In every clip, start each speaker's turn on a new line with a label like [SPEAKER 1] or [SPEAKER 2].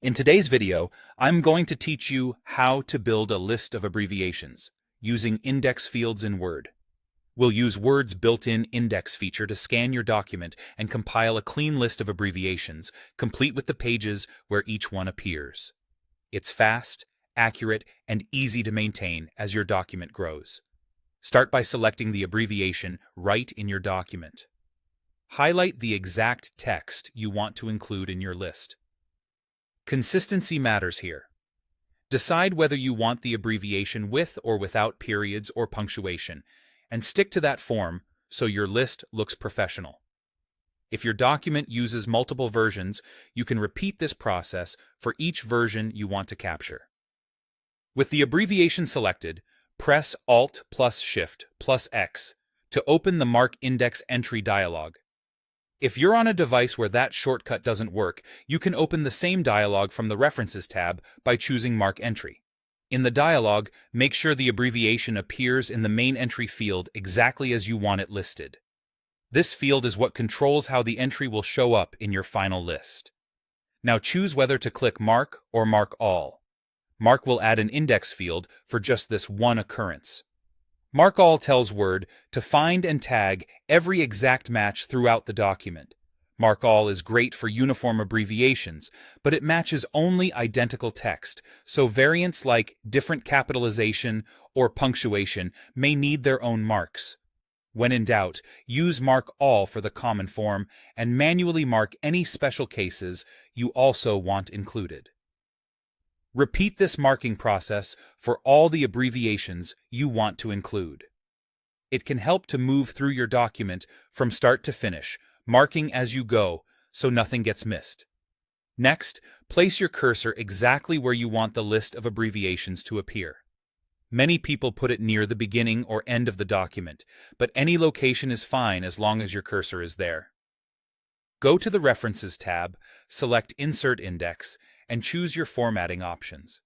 [SPEAKER 1] In today's video, I'm going to teach you how to build a list of abbreviations using index fields in Word. We'll use Word's built-in index feature to scan your document and compile a clean list of abbreviations, complete with the pages where each one appears. It's fast, accurate, and easy to maintain as your document grows. Start by selecting the abbreviation right in your document. Highlight the exact text you want to include in your list. Consistency matters here. Decide whether you want the abbreviation with or without periods or punctuation, and stick to that form so your list looks professional. If your document uses multiple versions, you can repeat this process for each version you want to capture. With the abbreviation selected, press Alt plus Shift plus X to open the Mark Index Entry dialog. If you're on a device where that shortcut doesn't work, you can open the same dialog from the References tab by choosing Mark Entry. In the dialog, make sure the abbreviation appears in the main entry field exactly as you want it listed. This field is what controls how the entry will show up in your final list. Now choose whether to click Mark or Mark All. Mark will add an index field for just this one occurrence. Mark All tells Word to find and tag every exact match throughout the document. Mark All is great for uniform abbreviations, but it matches only identical text, so variants like different capitalization or punctuation may need their own marks. When in doubt, use Mark All for the common form and manually mark any special cases you also want included. Repeat this marking process for all the abbreviations you want to include. It can help to move through your document from start to finish, marking as you go so nothing gets missed. Next, place your cursor exactly where you want the list of abbreviations to appear. Many people put it near the beginning or end of the document, but any location is fine as long as your cursor is there. Go to the References tab, select Insert Index, and choose your formatting options.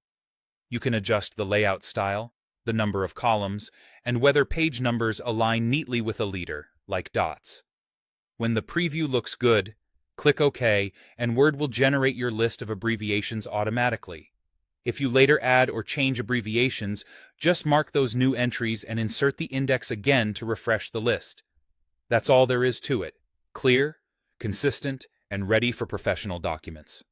[SPEAKER 1] You can adjust the layout style, the number of columns, and whether page numbers align neatly with a leader, like dots. When the preview looks good, click OK, and Word will generate your list of abbreviations automatically. If you later add or change abbreviations, just mark those new entries and insert the index again to refresh the list. That's all there is to it. Clear, consistent, and ready for professional documents.